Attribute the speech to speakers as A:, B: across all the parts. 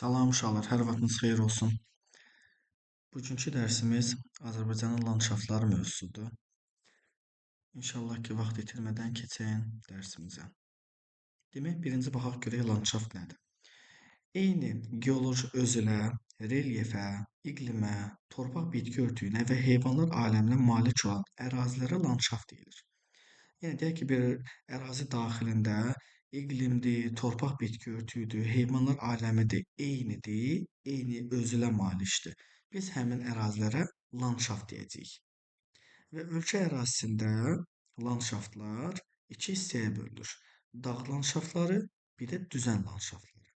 A: Salam uşaqlar, hər vaxtınız xeyir olsun. Bugünkü dərsimiz Azərbaycanın landşaftları mövzusudur. İnşallah ki, vaxt itirmədən keçək dərsimizə. Demək, birinci baxaq görək landşaft nədir? Eyni geoloji özülə, relyefə, iqlimə, torpaq bitki örtüyünə və heyvanlar aləminə malik olan ərazilərə landşaft deyilir. Yəni deyək ki, bir ərazi daxilində iqlimdir, torpaq bitki örtüyüdür, heyvanlar aləmidir, eynidir, eyni özülə malikdir. Biz həmin ərazilərə landşaft deyəcəyik. Və ölkə ərazisində landşaftlar iki hissəyə bölünür. Dağ landşaftları, bir də düzən landşaftları.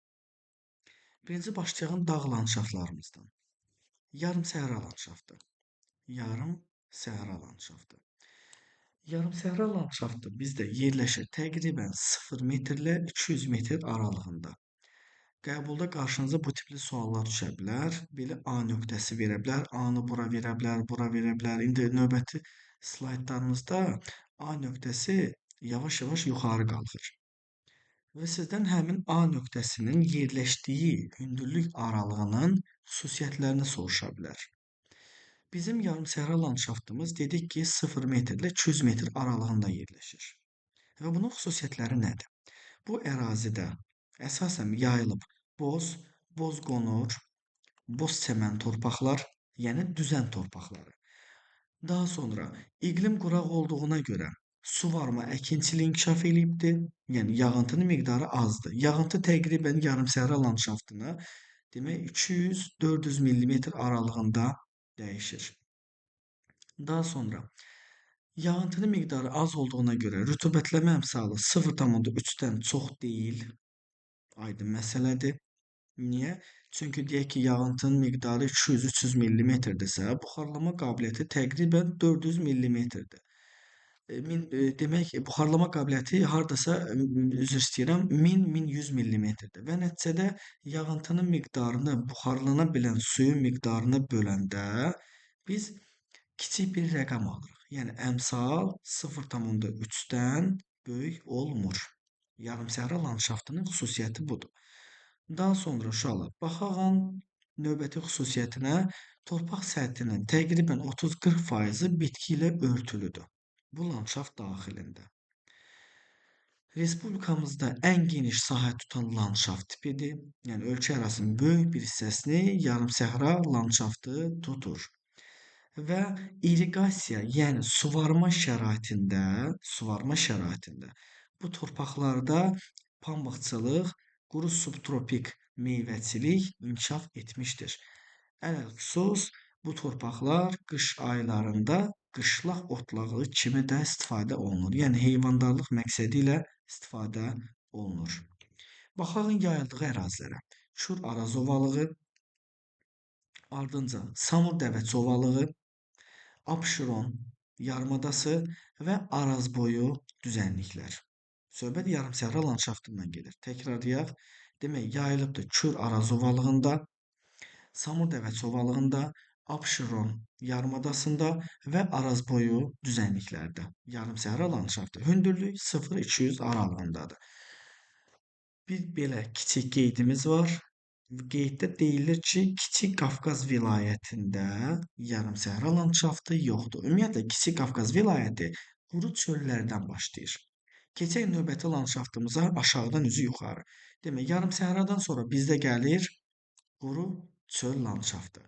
A: Birinci başlayalım dağ landşaftlarımızdan. Yarım səhra landşaftı. Yarım səhra landşaftı. Yarım səhra landşaftı bizdə yerləşir təqribən 0 metrlə 200 metr aralığında. Qəbulda qarşınıza bu tipli suallar düşə bilər. Belə A nöqtəsi verə bilər, A-nı bura verə bilər, bura verə bilər. İndi növbəti slaydlarımızda A nöqtəsi yavaş-yavaş yuxarı qalxır. Və sizdən həmin A nöqtəsinin yerləşdiyi hündürlük aralığının xüsusiyyətlərini soruşa bilər. Bizim yarımsəhra landşaftımız dedik ki 0 metrlə 200 metr aralığında yerləşir. Və bunun xüsusiyyətləri nədir? Bu ərazidə əsasən yayılıb boz qonur, boz çəmən torpaqlar, yəni düzən torpaqları. Daha sonra iqlim quraq olduğuna görə suvarma əkinçiliyi inkişaf eləyibdir, yəni yağıntının miqdarı azdır. Yağıntı təqribən yarımsəhra landşaftına demək 200-400 mm aralığında dəyişir. Daha sonra yağıntının miqdarı az olduğuna görə rütubətləmə əmsalı 0,3-dən çox deyil. Aydın məsələdir. Niyə? Çünki deyək ki, yağıntının miqdarı 200-300 mm-dirsə, buxarlama qabiliyyəti təqribən 400 mm-dir. Demək, buxarlama qabiliyyəti hardasa, üzr istəyirəm, 1000-1100 mm-dir. Və nəticədə yağıntının miqdarını buxarlana bilən suyun miqdarına böləndə biz kiçik bir rəqəm alırıq. Yəni əmsal 0,3-dən böyük olmur. Yarımsəhra landşaftının xüsusiyyəti budur. Daha sonra uşaqlar, baxaq növbəti xüsusiyyətinə, torpaq səthinin təqribən 30-40%-i bitki ilə örtülüdür. Bu landşaft daxilində. Respublikamızda ən geniş sahə tutan landşaft tipidir. Yəni ölkə ərazisinin böyük bir hissəsini yarımsəhra landşaftı tutur. Və irriqasiya, yəni suvarma şəraitində bu torpaqlarda pambıqçılıq, quru subtropik meyvəçilik inkişaf etmişdir. Ələlxüsus bu torpaqlar qış aylarında qışlaq otlağı kimi də istifadə olunur. Yəni heyvandarlıq məqsədi ilə istifadə olunur. Baxaq yayıldığı ərazilərə. Kür Araz ovalığı, ardınca Samur Dəvəçi ovalığı, Abşeron yarımadası və Arazboyu düzənliklər. Söhbət yarımsəhra landşaftından gedir. Təkrarlayaq. Demək, yayılıbdır Kür Araz ovalığında, Samur Dəvəçi ovalığında, Abşeron yarımadasında və Arazboyu düzənliklərdə. Yarımsəhra landşaftı. Hündürlük 0-200 aralığındadır. Bir belə kiçik qeydimiz var. Qeyddə deyilir ki, Kiçik Qafqaz vilayətində yarımsəhra landşaftı yoxdur. Ümumiyyətlə, Kiçik Qafqaz vilayəti quru çöllərdən başlayır. Keçək növbəti landşaftımıza aşağıdan üzü yuxarı. Demək, yarımsəhradan sonra bizdə gəlir quru çöl landşaftı.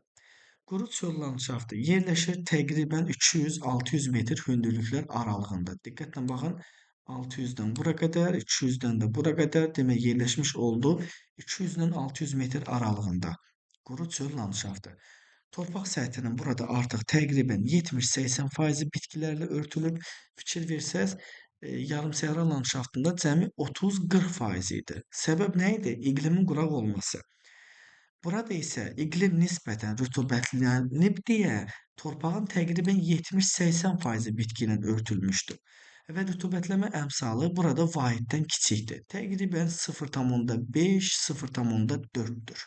A: Quru çöl landşaftı yerləşir təqribən 200-600 metr hündürlüklər aralığında. Diqqətlə baxın, 600-dən bura qədər, 200-dən də bura qədər, demək yerləşmiş oldu 200-dən 600 metr aralığında. Quru çöl landşaftı. Torpaq səthinin burada artıq təqribən 70-80%-i bitkilərlə örtülüb. Fikir versəz, yarımsəhra landşaftında cəmi 30-40% idi. Səbəb nə idi? İqlimin quraq olması. Burada isə iqlim nisbətən rütubətlənib deyə torpağın təqribən 70-80%-i bitki ilə örtülmüşdür. Və rütubətləmə əmsalı burada vahiddən kiçikdir. Təqribən 0,5-0,4-dür.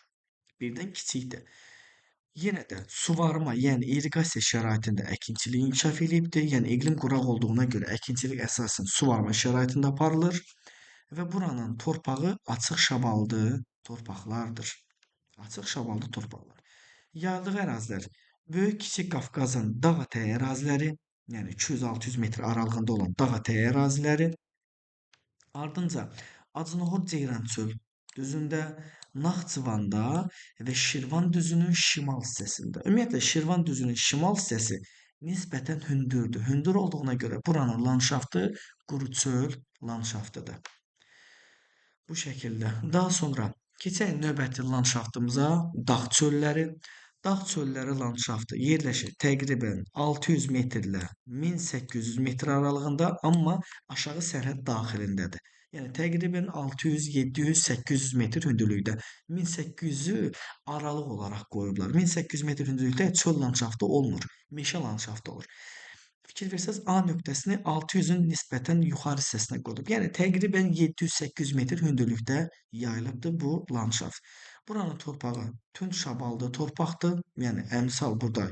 A: Birdən kiçikdir. Yenə də suvarma, yəni irriqasiya şəraitində əkinçilik inkişaf eləyibdir. Yəni iqlim quraq olduğuna görə əkinçilik əsasən suvarma şəraitində aparılır və buranın torpağı açıq şabaldı torpaqlardır. Açıq şabaldı torpaqlar. Yayıldığı ərazilər Böyük Kiçik Qafqazın dağ-ətəyi əraziləri, yəni 200-600 metr aralığında olan dağ-ətəyi əraziləri, ardınca Acınoğur Ceyrançöl düzündə, Naxçıvanda və Şirvan düzünün şimal hissəsində. Ümumiyyətlə Şirvan düzünün şimal hissəsi nisbətən hündürdür. Hündür olduğuna görə buranın landşaftı quru çöl landşaftıdır. Bu şəkildə. Daha sonra keçək növbəti landşaftımıza dağ çölləri. Dağ çölləri landşaftı yerləşir təqribən 600 metrlə 1800 metr aralığında, amma aşağı sərhəd daxilindədir. Yəni təqribən 600, 700, 800 metr hündürlükdə. 1800-ü aralıq olaraq qoyublar. 1800 metr hündürlükdə çöl landşaftı olmur, meşə landşaftı olur. Fikir versəz A nöqtəsini 600-ün nisbətən yuxarı hissəsinə qoyulub. Yəni təqribən 700-800 metr hündürlükdə yayılıbdır bu landşaft. Buranın torpağı tünd şabaldı torpaqdır. Yəni əmsal burada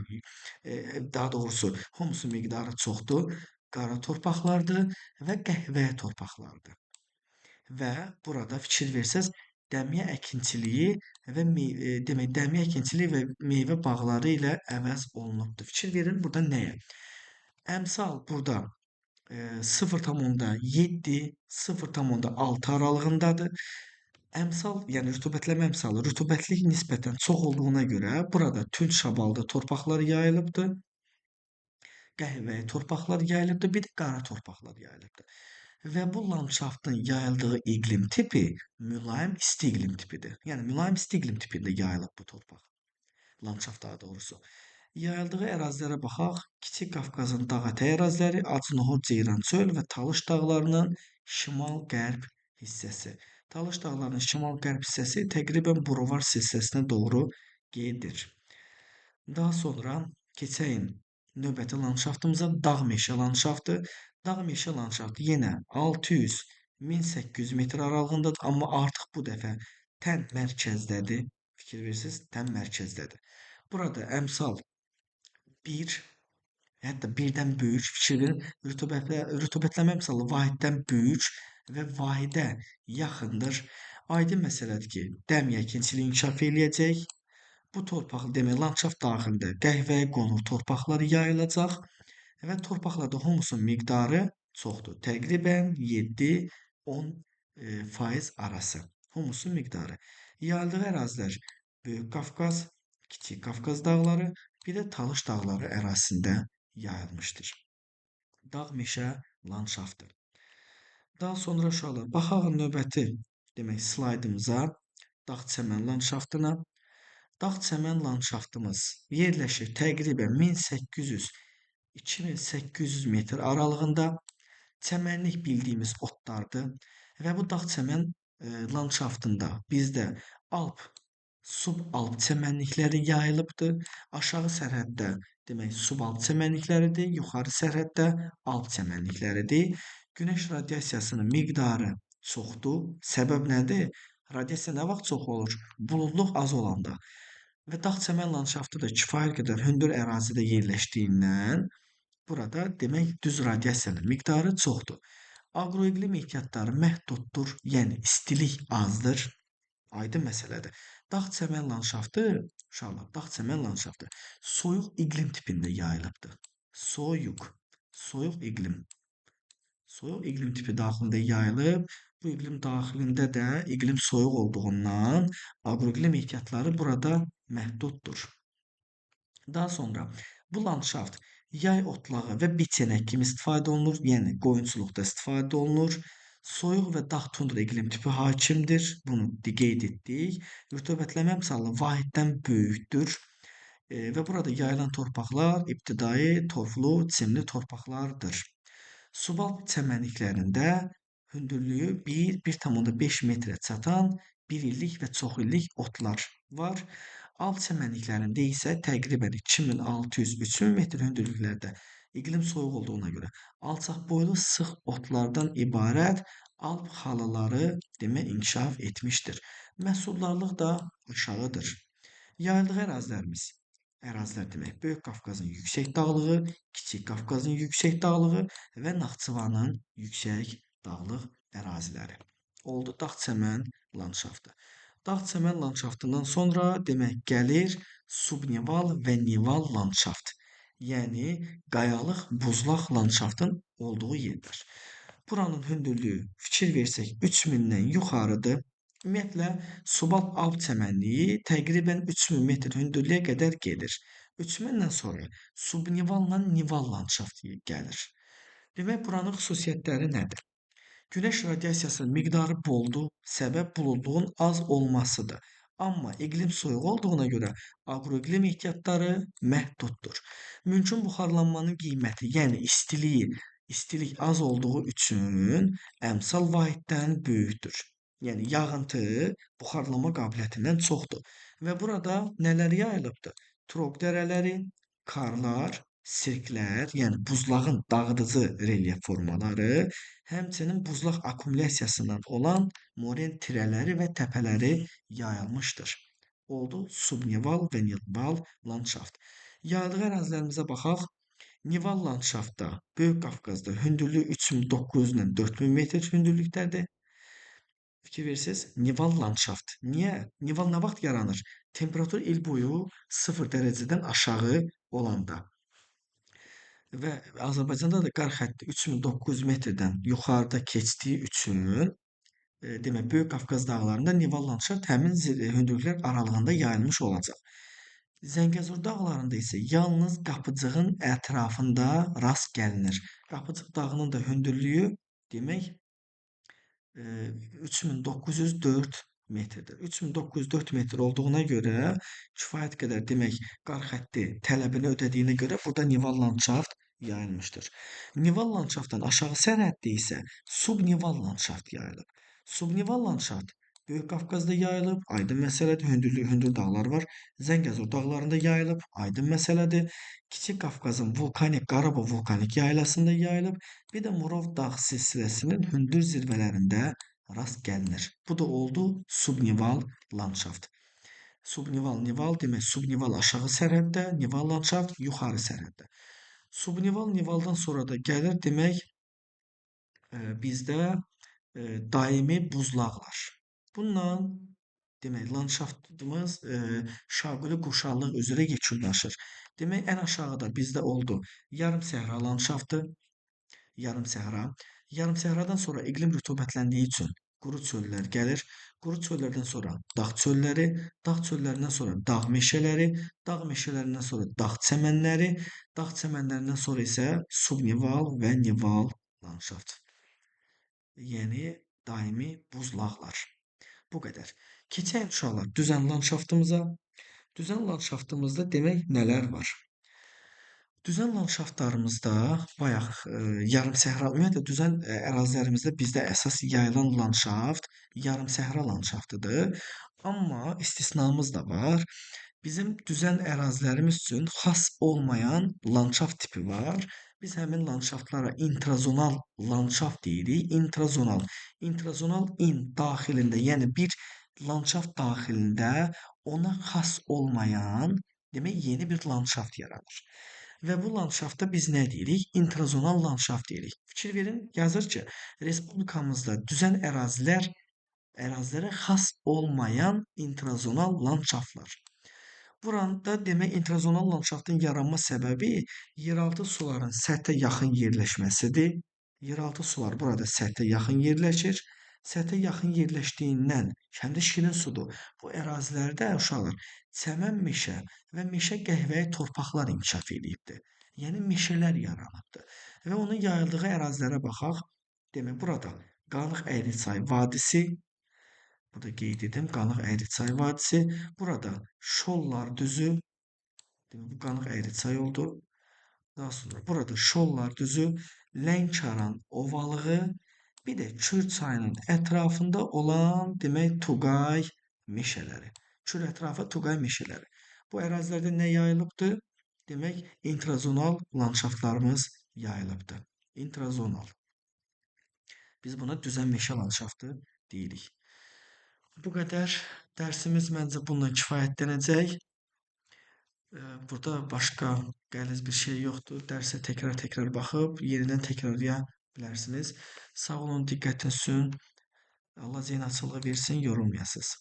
A: daha doğrusu humusun miqdarı çoxdur. Qara torpaqlardır və qəhvəyə torpaqlardır. Və burada fikir versəz dəmiyə əkinçiliyi və demək dəmiyə əkinçiliyi və meyvə bağları ilə əvəz olunubdur. Fikir verin burada nəyə? Əmsal burada 0,7, 0,6 aralığındadır. Əmsal, yəni rütubətləmə əmsalı, rütubətlik nisbətən çox olduğuna görə burada tünd şabalda torpaqlar yayılıbdır. Qəhvəyi torpaqlar yayılıbdır, bir də qara torpaqlar yayılıbdır. Və bu landşaftın yayıldığı iqlim tipi mülayim isti iqlim tipidir. Yəni mülayim isti iqlim tipində yayılıb bu torpaq. Landşaft daha doğrusu. Yayıldığı ərazilərə baxaq. Kiçik Qafqazın dağ-ətəyi əraziləri, Acınoğur Ceyrançöl və Talış dağlarının şimal-qərb hissəsi. Talış dağlarının şimal-qərb hissəsi təqribən Borovars silsiləsinə doğru gedir. Daha sonra keçəyin növbəti landşaftımıza dağ meşə landşaftı. Dağ meşə landşaftı yenə 600-1800 metr aralığındadır, amma artıq bu dəfə tən mərkəzdədir. Fikir verirsiniz, tən mərkəzdədir. Burada əmsal 1, hətta 1-dən böyük fikir verin. Rütubətləmə əmsalı vahiddən böyük və vahidə yaxındır. Aydın məsələdir ki, dəmiyə əkinçiliyi inkişaf eləyəcək. Bu torpaq demək landşaft daxilində qəhvəyə qonur torpaqlar yayılacaq və torpaqlarda humusun miqdarı çoxdur. Təqribən 7-10% arası humusun miqdarı. Yayıldığı ərazilər Böyük Qafqaz, Kiçik Qafqaz dağları, bir də Talış dağları ərazisində yayılmışdır. Dağ meşə landşaftı. Daha sonra uşaqlar baxaq növbəti demək slaydımıza, dağ çəmən landşaftına. Dağ çəmən landşaftımız yerləşir təqribən 1800-2800 metr aralığında. Çəmənlik bildiyimiz otlardır və bu dağ çəmən landşaftında bizdə Alp subalp çəmənlikləri yayılıbdır. Aşağı sərhəddə demək subalp çəmənlikləridir, yuxarı sərhəddə alp çəmənlikləridir. Günəş radiasiyasının miqdarı çoxdur. Səbəb nədir? Radiasiya nə vaxt çox olur? Buludluq az olanda. Və dağ çəmən landşaftı da kifayət qədər hündür ərazidə yerləşdiyindən burada demək düz radiasiyanın miqdarı çoxdur. Aqroiqlim ehtiyatları məhduddur, yəni istilik azdır. Aydın məsələdir. Dağ çəmən landşaftı, uşaqlar, dağ çəmən landşaftı soyuq iqlim tipində yayılıbdır. Soyuq iqlim tipi daxilində yayılıb. Bu iqlim daxilində də iqlim soyuq olduğundan aqroiqlim ehtiyatları burada məhduddur. Daha sonra bu landşaft yay otlağı və biçənək kimi istifadə olunur, yəni qoyunçuluqda istifadə olunur. Soyuq və dağ tundra iqlim tipi hakimdir. Bunu qeyd etdik. Rütubətləmə əmsalı vahiddən böyükdür. Və burada yayılan torpaqlar ibtidai torflu, çimli torpaqlardır. Subalp çəmənliklərində hündürlüyü 1-1,5 metrə çatan bir illik və çox illik otlar var. Alp çəmənliklərində isə təqribən 2600-3000 metr hündürlüklərdə iqlim soyuq olduğuna görə alçaq boylu sıx otlardan ibarət alp xalıları demək inkişaf etmişdir. Məhsuldarlıq da aşağıdır. Yayıldığı ərazilər demək Böyük Qafqazın yüksək dağlığı, Kiçik Qafqazın yüksək dağlığı və Naxçıvanın yüksək dağlıq əraziləri. Oldu dağ çəmən landşaftı. Dağ çəmən landşaftından sonra demək gəlir subnival və nival landşaft. Yəni qayalıq, buzlaq landşaftın olduğu yerlər. Buranın hündürlüyü fikir versək 3000-dən yuxarıdır. Ümumiyyətlə subalp alp çəmənliyi təqribən 3000 metr hündürlüyə qədər gedir. 3000-dən sonra subnivalla nival landşaft gəlir. Demək buranın xüsusiyyətləri nədir? Günəş radiasiyasının miqdarı boldur, səbəb buludluğun az olmasıdır. Amma iqlim soyuq olduğuna görə aqroiqlim ehtiyatları məhduddur. Mümkün buxarlanmanın qiyməti, yəni istilik az olduğu üçün əmsal vahiddən böyükdür. Yəni yağıntı buxarlanma qabiliyyətindən çoxdur. Və burada nələr yayılıbdır? Troq dərələri, karlar, sirklər, yəni buzlağın dağıdıcı relyef formaları, həmçinin buzlaq akkumulyasiyasından olan moren tirələri və təpələri yayılmışdır. Oldu subnival və nival landşaft. Yayıldığı ərazilərimizə baxaq. Nival landşaftda Böyük Qafqazda hündürlüyü 3900-dən 4000 metr hündürlükdədir. Fikir verirsiniz, nival landşaft. Niyə? Nival nə vaxt yaranır? Temperatur il boyu 0 dərəcədən aşağı olanda. Və Azərbaycanda da qar xətti 3900 metrdən yuxarıda keçdiyi üçün demək Böyük Qafqaz dağlarında nival landşaft həmin hündürlüklər aralığında yayılmış olacaq. Zəngəzur dağlarında isə yalnız Qapıcığın ətrafında rast gəlinir. Qapıcıq dağının da hündürlüyü demək 3904 metrdir. 3904 metr olduğuna görə kifayət qədər demək qar xətti tələbini ödədiyinə görə burada nival landşaft yayılmışdır. Nival landşaftdan aşağı sərhəddə isə subnival landşaft yayılıb. Subnival landşaft Böyük Qafqazda yayılıb, aydın məsələdir, hündür dağlar var. Zəngəzur dağlarında yayılıb, aydın məsələdir. Kiçik Qafqazın vulkanik Qarabağ vulkanik yaylasında yayılıb, bir də Murov dağ silsiləsinin hündür zirvələrində rast gəlinir. Bu da oldu subnival landşaft. Subnival, nival demək subnival aşağı sərhəddə, nival landşaft yuxarı sərhəddə. Subnival, nivaldan sonra da gəlir demək bizdə daimi buzlaqlar. Bununla demək landşaftımız şaquli qurşaqlıq üzrə yekunlaşır. Demək ən aşağıda bizdə oldu yarım səhra landşaftı, yarım səhra. Yarım səhradan sonra iqlim rütubətləndiyi üçün quru çöllər gəlir. Quru çöllərdən sonra dağ çölləri, dağ çöllərindən sonra dağ meşələri, dağ meşələrindən sonra dağ çəmənləri, dağ çəmənlərindən sonra isə subnival və nival landşaft. Yəni daimi buzlaqlar. Bu qədər. Keçək uşaqlar düzən landşaftımıza. Düzən landşaftımızda demək nələr var? Düzən landşaftlarımızda bayaq yarım səhra, ümumiyyətlə düzən ərazilərimizdə bizdə əsas yayılan landşaft yarım səhra landşaftıdır. Amma istisnamız da var. Bizim düzən ərazilərimiz üçün xas olmayan landşaft tipi var. Biz həmin landşaftlara intrazonal landşaft deyirik. İntrazonal daxilində, yəni bir landşaft daxilində ona xas olmayan, demək yeni bir landşaft yaranır. Və bu landşafta biz nə deyirik? İntrazonal landşaft deyirik. Fikir verin, yazır ki, respublikamızda düzən ərazilərə xas olmayan intrazonal landşaftlar. Burada demək intrazonal landşaftın yaranma səbəbi yeraltı suların səthə yaxın yerləşməsidir. Yeraltı sular burada səthə yaxın yerləşir. Səthə yaxın yerləşdiyindən həm də şirin sudur. Bu ərazilərdə uşaqlar çəmən meşə və meşə qəhvəyi torpaqlar inkişaf edibdir. Yəni meşələr yaranıbdır. Və onun yayıldığı ərazilərə baxaq. Demək burada Qanıq Əyriçay vadisi, burada qeyd edim, Qanıq Əyriçay vadisi, burada Şollar düzü, demək bu Qanıq Əyriçay oldu. Daha sonra burada Şollar düzü, Lənkəran ovalığı, bir də Kür çayının ətrafında olan demək Tuqay meşələri. Kür ətrafı Tuqay meşələri. Bu ərazilərdə nə yayılıbdır? Demək intrazonal landşaftlarımız yayılıbdır. İntrazonal. Biz buna düzən meşə landşaftı deyirik. Bu qədər. Dərsimiz məncə bununla kifayətlənəcək. Burada başqa qəliz bir şey yoxdur. Dərsə təkrar baxıb yenidən təkrarlaya bilərsiniz. Sağ olun, diqqətiniz üçün. Allah zeyn açıqlığı versin, yorulmayasınız.